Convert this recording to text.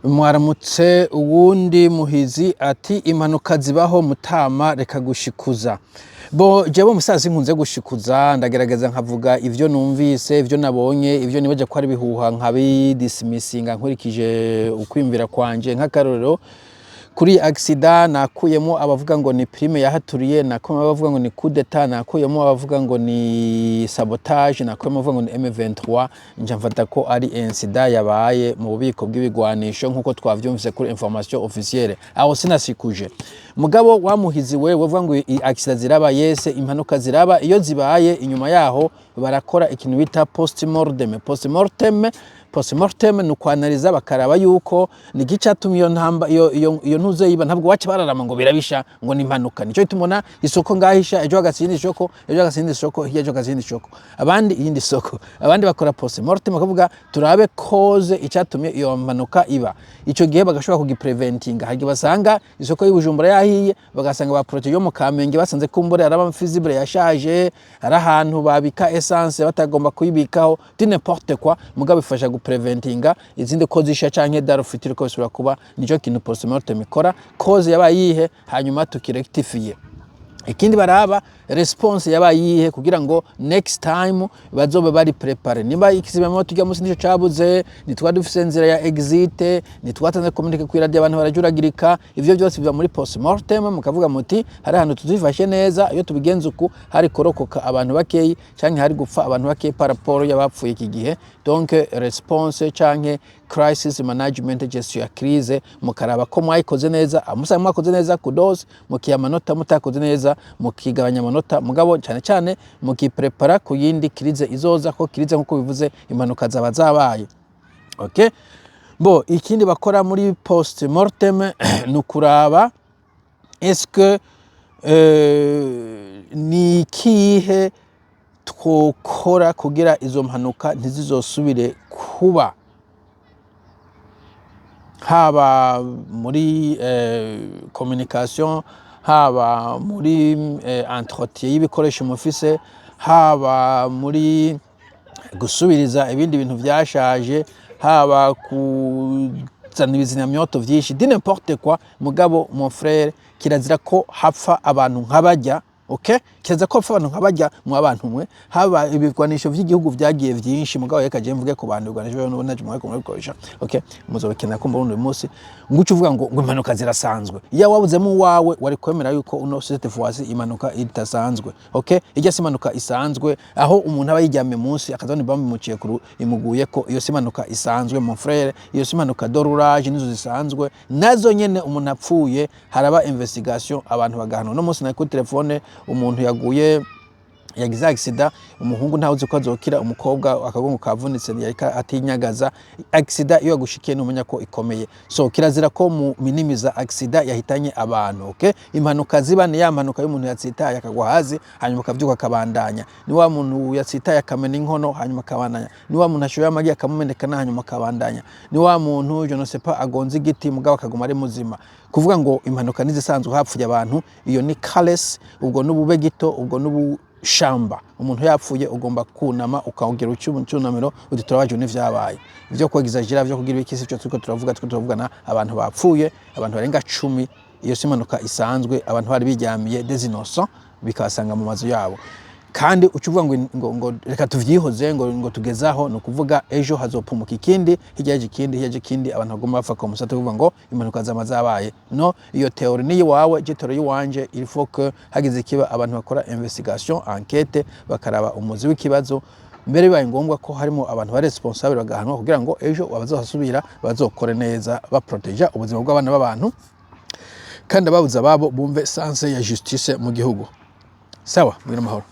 Mwaramutse uwundi muhizi ati impanuka zibaho Mutama reka gushikuza. Jewe musaza nkunze gushikuza ndagerageza nkavuga ivyo numvise, ivyo nabonye, ivyo nibaje ko ari bihuha nkabidismissinga nkurikije ukwimvira kwanje. Nk'akarorero kuri accident nakuyemo abavuga ngo ni prime yahaturiye, nakuyemo abavuga ngo ni coup d'etat, nakuyemo abavuga ngo ni sabotage, nakuyemo abavuga ngo ni M23. Nja mfata ko ari incident yabaye mu bubiko bw'ibigwanisho nkuko twavyumvise kuri information officielle. Aho sinasikuje mugabo wamuhizi wewe uvuga ngo accident ziraba, yese impanuka ziraba, iyo zibaye inyuma yaho barakora ikintu bita postmortem. Postmortem ni ukwanaliza bakaraba yuko ni gicatumye iyo ntamba iyo ntuze yiba, ntabwo wace bararama ngo birabisha ngo ni impanuka. Nico tumona isoko ngahisha, ejo agasindi isoko, ejo agasindi isoko, hiya ejo agasindi isoko, abandi iyindi soko, abandi bakora postmortem bakavuga turabe cause icatumye iyo mpanuka iba. Ico gihe bagashobora kugipreventinga, hagi basanga isoko y'Ibujumbura yahiye, bagasanga ba projet yo mu Kamenge basanze kumbure araba feasible yashaje, ari ahantu babika essence batagomba kuyibikaho, n'importe quoi, mugabo ifasha preventinga izindi cause isha canke darufitire ko bisubira kuba. Nico kintu postmortem ikora, cause yabayihe hanyuma tukirectifie. Ikindi baraba response yabayihe kugira ngo next time bazobe bari prepare. Nimba ikizibamo tujya musi nico cabuze, nitwa dufise nzira ya exit, nitwatanze communique ku radio abantu barajuragirika, ivyo byose biva muri postmortem. Mukavuga muti hari ahantu tuzifashe neza, iyo tubigenza uku hari korokoka abantu bakeyi canke hari gupfa abantu bakeyi par rapport y'abapfuye iki gihe. Donc response canke crisis management, gestion ya crise, mukaraba ko mwayikoze neza, amusanga mwakoze neza kudoze, mukiyamanota, mutakoze neza mukigabanya amanota, mugabo cyane cyane mukiprepara ku yindi crise izoza, ko crise nkuko bivuze impanuka zaba zabaye. Okay, ikindi bakora muri postmortem nukuraba est-ce que ni kihe twokora kugira izo mpanuka ntizizosubire kuba, haba muri communication, haba muri entretien y'ibikoresho mufise, haba muri gusubiriza ibindi bintu vyashaje, haba kuzana ibizinamyoto vyinshi, n'importe quoi. Mugabo mon frère, kirazira ko hapfa abantu nk'abajya. Okay, kiza ko abantu nkabajya mu abantu mwe, haba ibigwanisho vy'igihugu vyagiye vyinshi, mugabo yakaje mvuge ku bantu igwanisho no naje mwe kumubikoresha. Okay, muzobekena ko mburundi munsi ngucu uvuga ngo impanuka zirasanzwe. Iya wabuzemo wawe wari kwemera yuko uno cette fois impanuka itasanzwe. Okay, ijya simanuka isanzwe aho umuntu aba yijyame munsi akazana bambi muciye kuru imuguye ko iyo simanuka isanzwe. Mon frère, iyo simanuka dorurage nizo zisanzwe, nazo nyene umuntu apfuye haraba investigation, abantu bagahano. No munsi na ku telefone umuntu yaguye yagize accident, umuhungu ntawe uzi ko azokira, umukobwa akagongo kavunitse yarika atinyagaza. Accident iyo yagushikiye numenya ko ikomeye, so kirazira ko mu minimiza accident yahitanye abantu. Okay, impanuka ziba ni ya mpanuka y'umuntu yatsitaye akagwa hazi hanyuma akavyuka akabandanya, ni wa muntu yatsitaye akamena inkono hanyuma akabandanya, ni wa muntu ashoye amagi akamumenekana hanyuma akabandanya, ni wa muntu je ne sais pas agonze igiti mugabo akaguma ari muzima. Kuvuga ngo impanuka nizisanzwe hapfuye abantu, iyo ni careless, ubwo n'ubube gito, ubwo n'ubu shamba. Umuntu yapfuye ugomba kunama ukawugira ucyunamiro uditurabaje n'ivyabaye. Ivyo kwagizagira vyo kugira ikisi cyo tuko turavugana abantu bapfuye, abantu barenga 10. Iyo simanuka isanzwe, abantu bari bijyamiye des innocents bikasanga mu mazu yabo. Kandi ucuvuga ngo reka tuvyihoze ngo tugezaho, no kuvuga ejo hazopumuka ikindi, hijaje ikindi, abantu bagomba bapfa ko musate kuvuga ngo impanuka zamazabaye. No, iyo theory ni wawe, je theory wanje, il faut que hagize kiba abantu bakora investigation, enquête, bakaraba umuzi w'ikibazo, mbere bibaye ngombwa ko harimo abantu ba responsable bagahanwa kugira ngo ejo abazosubira bazokore neza, baproteja ubuzima bw'abana b'abantu kandi ababuza babo bumve sense ya justice mu gihugu. Sawa, mwira mahoro.